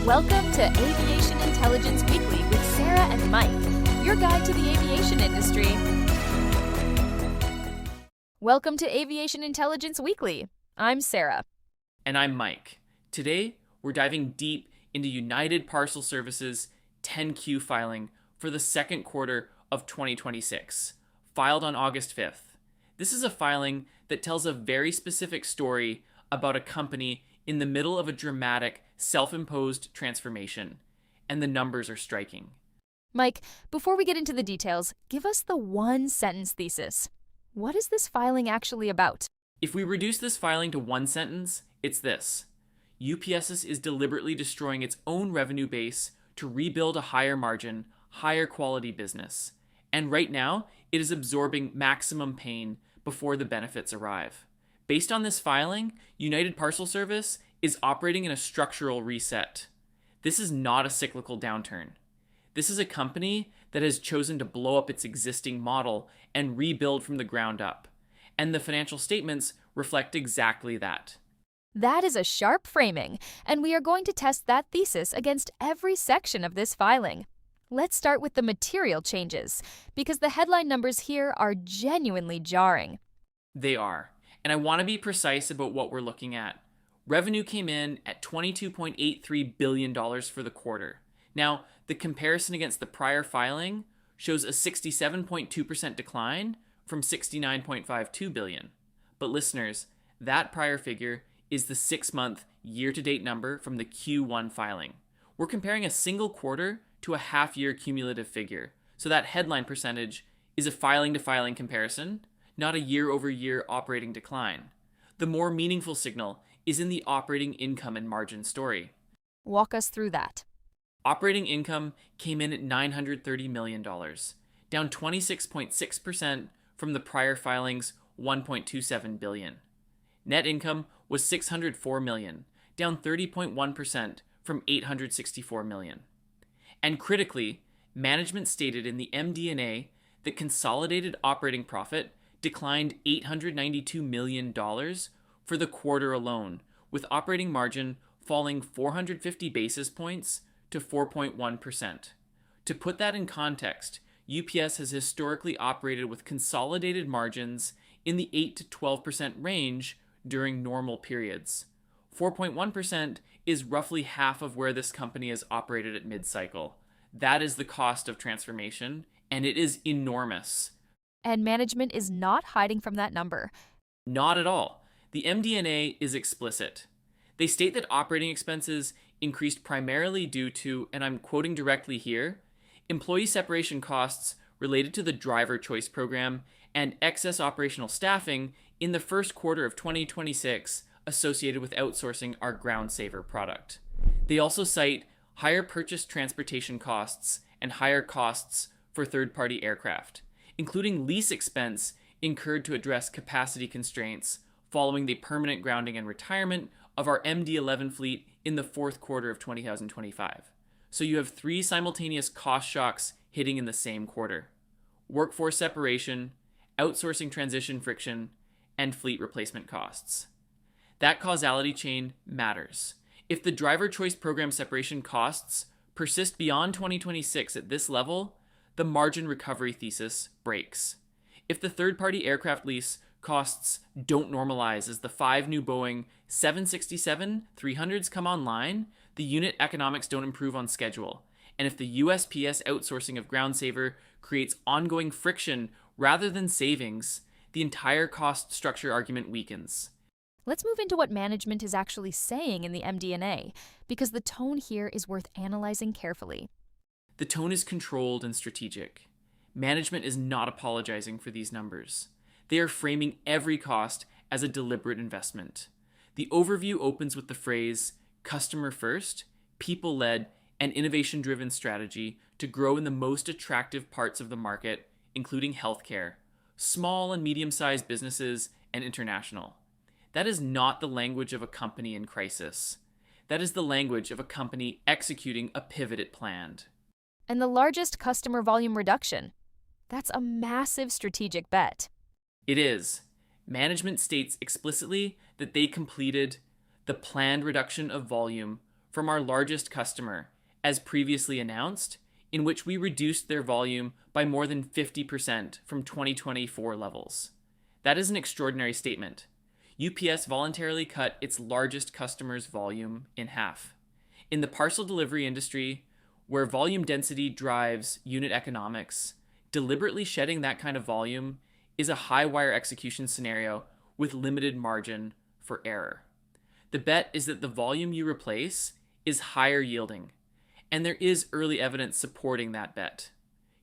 Welcome to Aviation Intelligence Weekly with Sarah and Mike, your guide to the aviation industry. Welcome to Aviation Intelligence Weekly. I'm Sarah. And I'm Mike. Today, we're diving deep into United Parcel Service's 10Q filing for the second quarter of 2026, filed on August 5th. This is a filing that tells a very specific story about a company in the middle of a dramatic, self-imposed transformation, and the numbers are striking. Mike, before we get into the details, give us the one-sentence thesis. What is this filing actually about? If we reduce this filing to one sentence, it's this. UPS is deliberately destroying its own revenue base to rebuild a higher margin, higher quality business. And right now, it is absorbing maximum pain before the benefits arrive. Based on this filing, United Parcel Service is operating in a structural reset. This is not a cyclical downturn. This is a company that has chosen to blow up its existing model and rebuild from the ground up. And the financial statements reflect exactly that. That is a sharp framing, and we are going to test that thesis against every section of this filing. Let's start with the material changes, because the headline numbers here are genuinely jarring. They are, and I want to be precise about what we're looking at. Revenue came in at $22.83 billion for the quarter. Now, the comparison against the prior filing shows a 67.2% decline from $69.52 billion. But listeners, that prior figure is the 6-month year-to-date number from the Q1 filing. We're comparing a single quarter to a half-year cumulative figure, so that headline percentage is a filing-to-filing comparison, not a year-over-year operating decline. The more meaningful signal is in the operating income and margin story. Walk us through that. Operating income came in at $930 million, down 26.6% from the prior filing's $1.27 billion. Net income was $604 million, down 30.1% from $864 million. And critically, management stated in the MD&A that consolidated operating profit declined $892 million for the quarter alone, with operating margin falling 450 basis points to 4.1%. To put that in context, UPS has historically operated with consolidated margins in the 8 to 12% range during normal periods. 4.1% is roughly half of where this company has operated at mid-cycle. That is the cost of transformation, and it is enormous. And management is not hiding from that number. Not at all. The MD&A is explicit. They state that operating expenses increased primarily due to, and I'm quoting directly here, employee separation costs related to the driver choice program and excess operational staffing in the first quarter of 2026 associated with outsourcing our Ground Saver product. They also cite higher purchase transportation costs and higher costs for third-party aircraft, including lease expense incurred to address capacity constraints following the permanent grounding and retirement of our MD-11 fleet in the fourth quarter of 2025. So you have 3 simultaneous cost shocks hitting in the same quarter: workforce separation, outsourcing transition friction, and fleet replacement costs. That causality chain matters. If the driver choice program separation costs persist beyond 2026 at this level, the margin recovery thesis breaks. If the third-party aircraft lease costs don't normalize as the 5 new Boeing 767-300s come online, the unit economics don't improve on schedule. And if the USPS outsourcing of Ground Saver creates ongoing friction rather than savings, the entire cost structure argument weakens. Let's move into what management is actually saying in the MD&A, because the tone here is worth analyzing carefully. The tone is controlled and strategic. Management is not apologizing for these numbers. They are framing every cost as a deliberate investment. The overview opens with the phrase, customer first, people-led, and innovation-driven strategy to grow in the most attractive parts of the market, including healthcare, small and medium-sized businesses, and international. That is not the language of a company in crisis. That is the language of a company executing a pivot it planned. And the largest customer volume reduction. That's a massive strategic bet. It is. Management states explicitly that they completed the planned reduction of volume from our largest customer, as previously announced, in which we reduced their volume by more than 50% from 2024 levels. That is an extraordinary statement. UPS voluntarily cut its largest customer's volume in half. In the parcel delivery industry, where volume density drives unit economics, deliberately shedding that kind of volume is a high wire execution scenario with limited margin for error. The bet is that the volume you replace is higher yielding, and there is early evidence supporting that bet.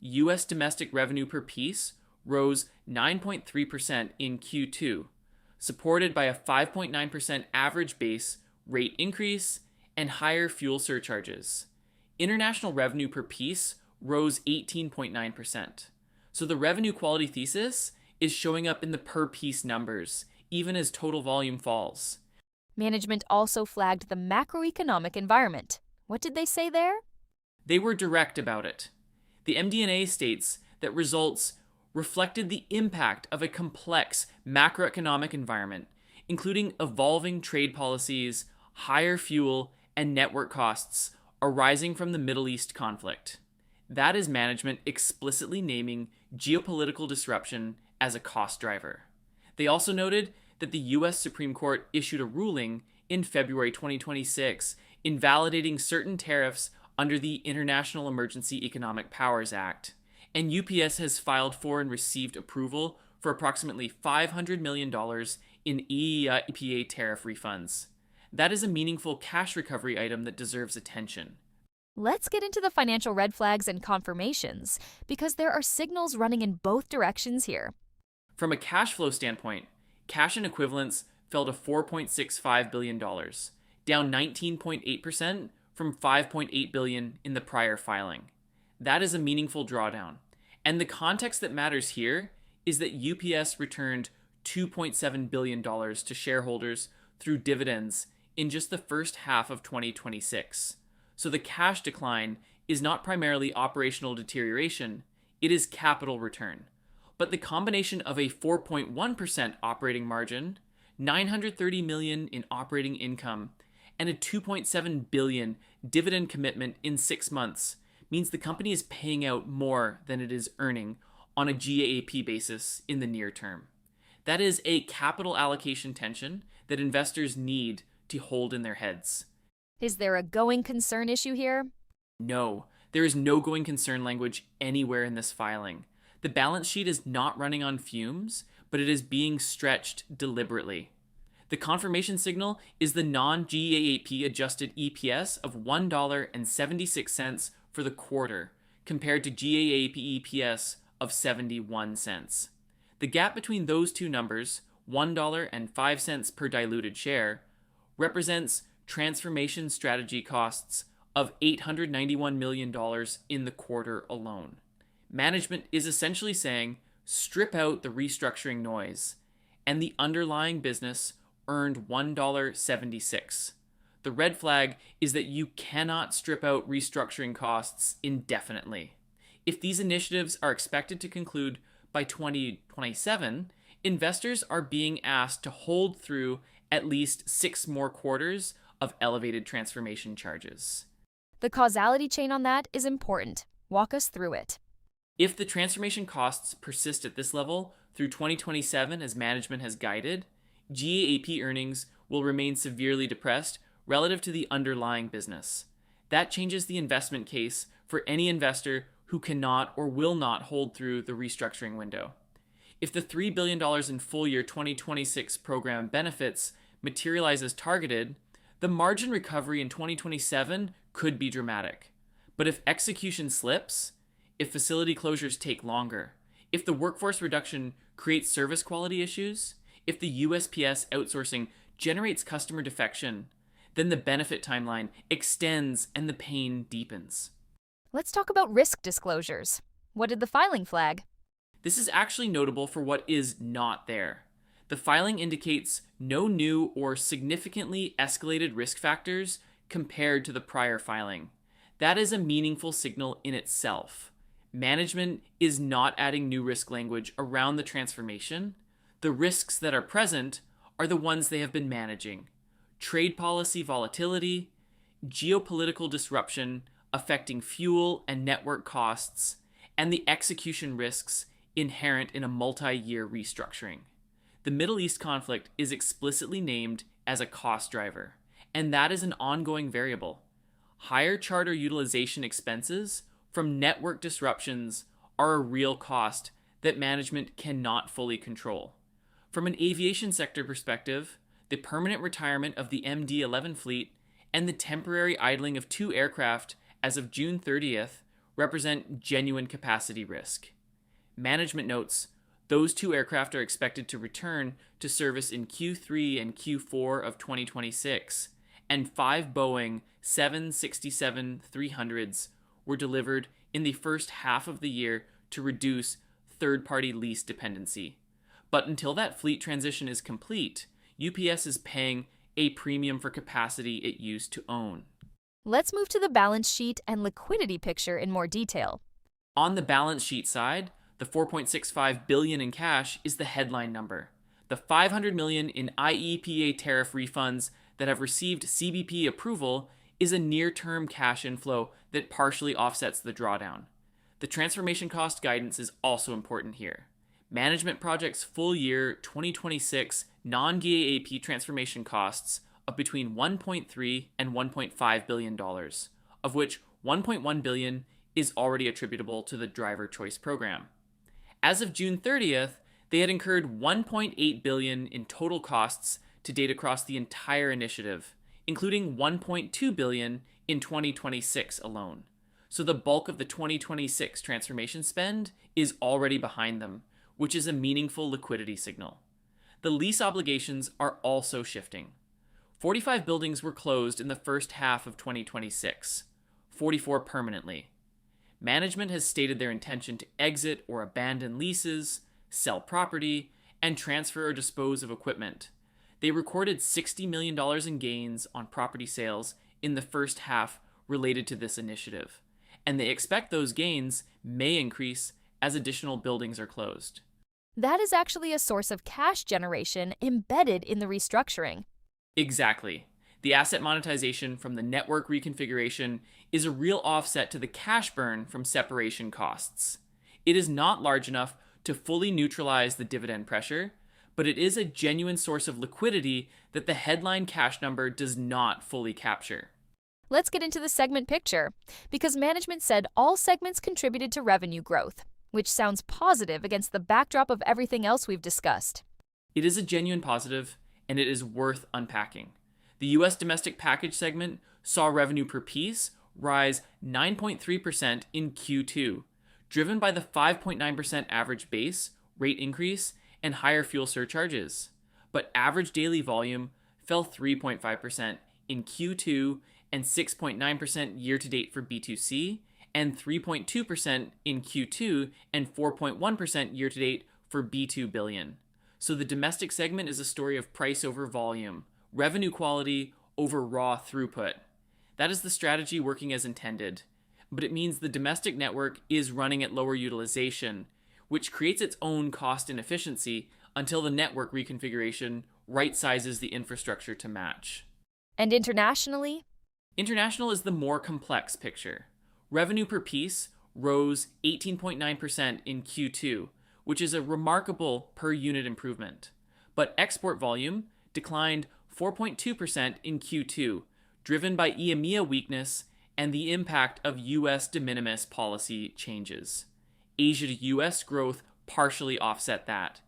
US domestic revenue per piece rose 9.3% in Q2, supported by a 5.9% average base rate increase and higher fuel surcharges. International revenue per piece rose 18.9%. So the revenue quality thesis is showing up in the per piece numbers, even as total volume falls. Management also flagged the macroeconomic environment. What did they say there? They were direct about it. The MD&A states that results reflected the impact of a complex macroeconomic environment, including evolving trade policies, higher fuel and network costs arising from the Middle East conflict. That is management explicitly naming geopolitical disruption as a cost driver. They also noted that the US Supreme Court issued a ruling in February 2026 invalidating certain tariffs under the International Emergency Economic Powers Act, and UPS has filed for and received approval for approximately $500 million in EPA tariff refunds. That is a meaningful cash recovery item that deserves attention. Let's get into the financial red flags and confirmations, because there are signals running in both directions here. From a cash flow standpoint, cash and equivalents fell to $4.65 billion, down 19.8% from $5.8 billion in the prior filing. That is a meaningful drawdown. And the context that matters here is that UPS returned $2.7 billion to shareholders through dividends in just the first half of 2026. So the cash decline is not primarily operational deterioration, it is capital return. But the combination of a 4.1% operating margin, $930 million in operating income, and a $2.7 billion dividend commitment in 6 months means the company is paying out more than it is earning on a GAAP basis in the near term. That is a capital allocation tension that investors need to hold in their heads. Is there a going concern issue here? No, there is no going concern language anywhere in this filing. The balance sheet is not running on fumes, but it is being stretched deliberately. The confirmation signal is the non-GAAP adjusted EPS of $1.76 for the quarter, compared to GAAP EPS of 71 cents. The gap between those two numbers, $1.05 per diluted share, represents transformation strategy costs of $891 million in the quarter alone. Management is essentially saying, strip out the restructuring noise, and the underlying business earned $1.76. The red flag is that you cannot strip out restructuring costs indefinitely. If these initiatives are expected to conclude by 2027, investors are being asked to hold through at least 6 more quarters of elevated transformation charges. The causality chain on that is important. Walk us through it. If the transformation costs persist at this level through 2027 as management has guided, GAAP earnings will remain severely depressed relative to the underlying business. That changes the investment case for any investor who cannot or will not hold through the restructuring window. If the $3 billion in full year 2026 program benefits materialize as targeted, the margin recovery in 2027 could be dramatic. But if execution slips, if facility closures take longer, if the workforce reduction creates service quality issues, if the USPS outsourcing generates customer defection, then the benefit timeline extends and the pain deepens. Let's talk about risk disclosures. What did the filing flag? This is actually notable for what is not there. The filing indicates no new or significantly escalated risk factors compared to the prior filing. That is a meaningful signal in itself. Management is not adding new risk language around the transformation. The risks that are present are the ones they have been managing: trade policy volatility, geopolitical disruption affecting fuel and network costs, and the execution risks inherent in a multi-year restructuring. The Middle East conflict is explicitly named as a cost driver, and that is an ongoing variable. Higher charter utilization expenses from network disruptions are a real cost that management cannot fully control. From an aviation sector perspective, the permanent retirement of the MD-11 fleet and the temporary idling of 2 aircraft as of June 30th represent genuine capacity risk. Management notes those 2 aircraft are expected to return to service in Q3 and Q4 of 2026, and 5 Boeing 767-300s were delivered in the first half of the year to reduce third-party lease dependency. But until that fleet transition is complete, UPS is paying a premium for capacity it used to own. Let's move to the balance sheet and liquidity picture in more detail. On the balance sheet side, the $4.65 billion in cash is the headline number. The $500 million in IEEPA tariff refunds that have received CBP approval is a near-term cash inflow that partially offsets the drawdown. The transformation cost guidance is also important here. Management projects full year 2026 non-GAAP transformation costs of between $1.3 and $1.5 billion, of which $1.1 billion is already attributable to the Driver Choice Program. As of June 30th, they had incurred $1.8 billion in total costs to date across the entire initiative, including $1.2 billion in 2026 alone. So the bulk of the 2026 transformation spend is already behind them, which is a meaningful liquidity signal. The lease obligations are also shifting. 45 buildings were closed in the first half of 2026, 44 permanently. Management has stated their intention to exit or abandon leases, sell property, and transfer or dispose of equipment. They recorded $60 million in gains on property sales in the first half related to this initiative, and they expect those gains may increase as additional buildings are closed. That is actually a source of cash generation embedded in the restructuring. Exactly. The asset monetization from the network reconfiguration is a real offset to the cash burn from separation costs. It is not large enough to fully neutralize the dividend pressure, but it is a genuine source of liquidity that the headline cash number does not fully capture. Let's get into the segment picture, because management said all segments contributed to revenue growth, which sounds positive against the backdrop of everything else we've discussed. It is a genuine positive, and it is worth unpacking. The U.S. domestic package segment saw revenue per piece rise 9.3% in Q2, driven by the 5.9% average base rate increase and higher fuel surcharges. But average daily volume fell 3.5% in Q2 and 6.9% year-to-date for B2C, and 3.2% in Q2 and 4.1% year-to-date for B2 billion. So the domestic segment is a story of price over volume, revenue quality over raw throughput. That is the strategy working as intended, but it means the domestic network is running at lower utilization, which creates its own cost inefficiency until the network reconfiguration right-sizes the infrastructure to match. And internationally? International is the more complex picture. Revenue per piece rose 18.9% in Q2, which is a remarkable per unit improvement. But export volume declined 4.2% in Q2, driven by EMEA weakness and the impact of U.S. de minimis policy changes. Asia to U.S. growth partially offset that.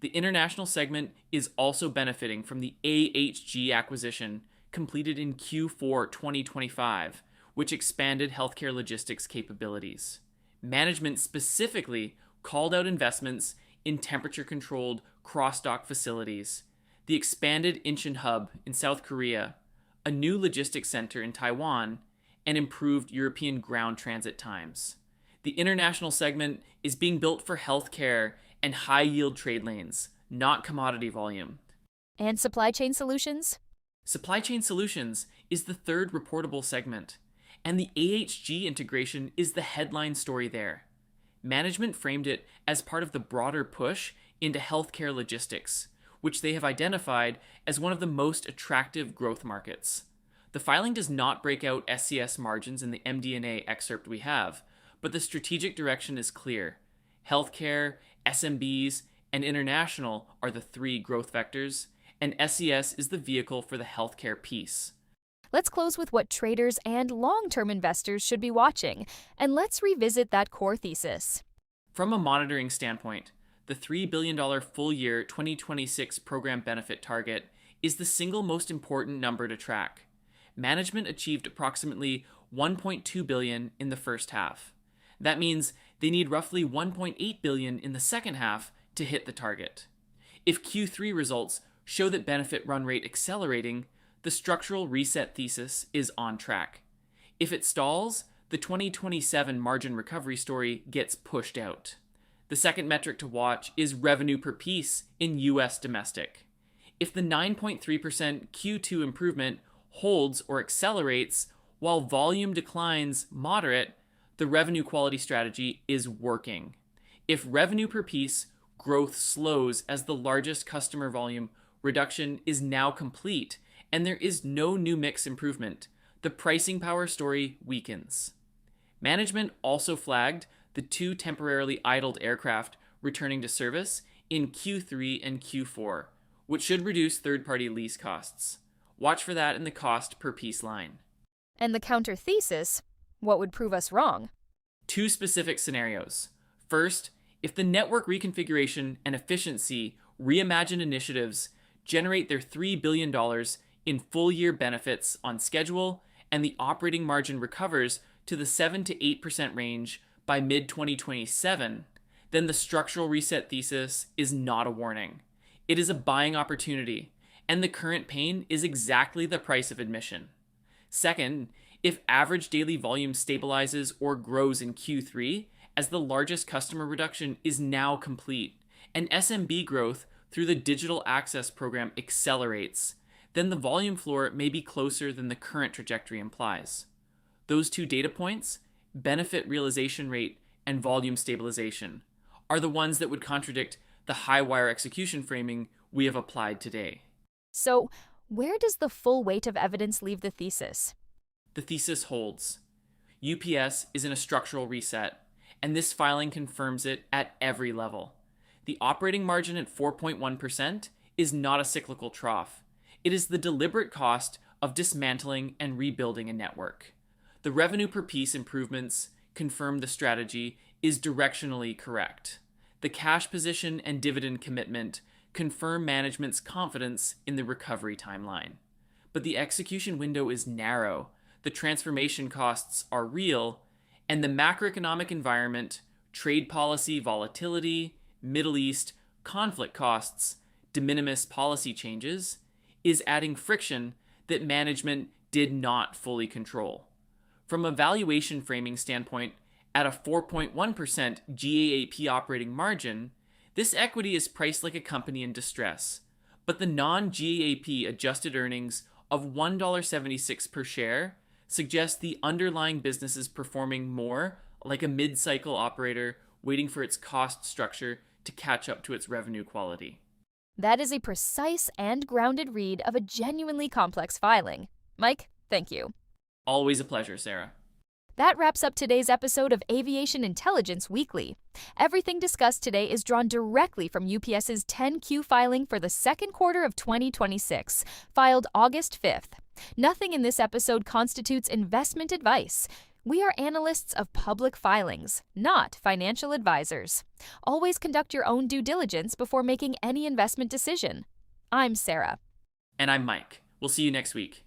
The international segment is also benefiting from the AHG acquisition completed in Q4 2025, which expanded healthcare logistics capabilities. Management specifically called out investments in temperature-controlled cross-dock facilities, the expanded Incheon hub in South Korea, a new logistics center in Taiwan, and improved European ground transit times. The international segment is being built for healthcare and high-yield trade lanes, not commodity volume. And supply chain solutions? Supply chain solutions is the third reportable segment, and the AHG integration is the headline story there. Management framed it as part of the broader push into healthcare logistics, which they have identified as one of the most attractive growth markets. The filing does not break out SCS margins in the MD&A excerpt we have, but the strategic direction is clear. Healthcare, SMBs, and international are the three growth vectors, and SCS is the vehicle for the healthcare piece. Let's close with what traders and long-term investors should be watching, and let's revisit that core thesis. From a monitoring standpoint, the $3 billion full-year 2026 program benefit target is the single most important number to track. Management achieved approximately $1.2 billion in the first half. That means they need roughly $1.8 billion in the second half to hit the target. If Q3 results show that benefit run rate accelerating, the structural reset thesis is on track. If it stalls, the 2027 margin recovery story gets pushed out. The second metric to watch is revenue per piece in US domestic. If the 9.3% Q2 improvement holds or accelerates while volume declines moderate, the revenue quality strategy is working. If revenue per piece growth slows as the largest customer volume reduction is now complete and there is no new mix improvement, the pricing power story weakens. Management also flagged the 2 temporarily idled aircraft returning to service in Q3 and Q4, which should reduce third-party lease costs. Watch for that in the cost per piece line. And the counter thesis, what would prove us wrong? 2 specific scenarios. First, if the network reconfiguration and efficiency reimagined initiatives generate their $3 billion in full-year benefits on schedule and the operating margin recovers to the 7 to 8% range by mid-2027, then the structural reset thesis is not a warning. It is a buying opportunity, and the current pain is exactly the price of admission. Second, if average daily volume stabilizes or grows in Q3 as the largest customer reduction is now complete, and SMB growth through the digital access program accelerates, then the volume floor may be closer than the current trajectory implies. Those 2 data points, benefit realization rate and volume stabilization, are the ones that would contradict the high wire execution framing we have applied today. So, where does the full weight of evidence leave the thesis? The thesis holds. UPS is in a structural reset, and this filing confirms it at every level. The operating margin at 4.1% is not a cyclical trough. It is the deliberate cost of dismantling and rebuilding a network. The revenue per piece improvements confirm the strategy is directionally correct. The cash position and dividend commitment confirm management's confidence in the recovery timeline. But the execution window is narrow, the transformation costs are real, and the macroeconomic environment, trade policy volatility, Middle East conflict costs, de minimis policy changes, is adding friction that management did not fully control. From a valuation framing standpoint, at a 4.1% GAAP operating margin, this equity is priced like a company in distress, but the non-GAAP adjusted earnings of $1.76 per share suggest the underlying business is performing more like a mid-cycle operator waiting for its cost structure to catch up to its revenue quality. That is a precise and grounded read of a genuinely complex filing. Mike, thank you. Always a pleasure, Sarah. That wraps up today's episode of Aviation Intelligence Weekly. Everything discussed today is drawn directly from UPS's 10Q filing for the second quarter of 2026, filed August 5th. Nothing in this episode constitutes investment advice. We are analysts of public filings, not financial advisors. Always conduct your own due diligence before making any investment decision. I'm Sarah. And I'm Mike. We'll see you next week.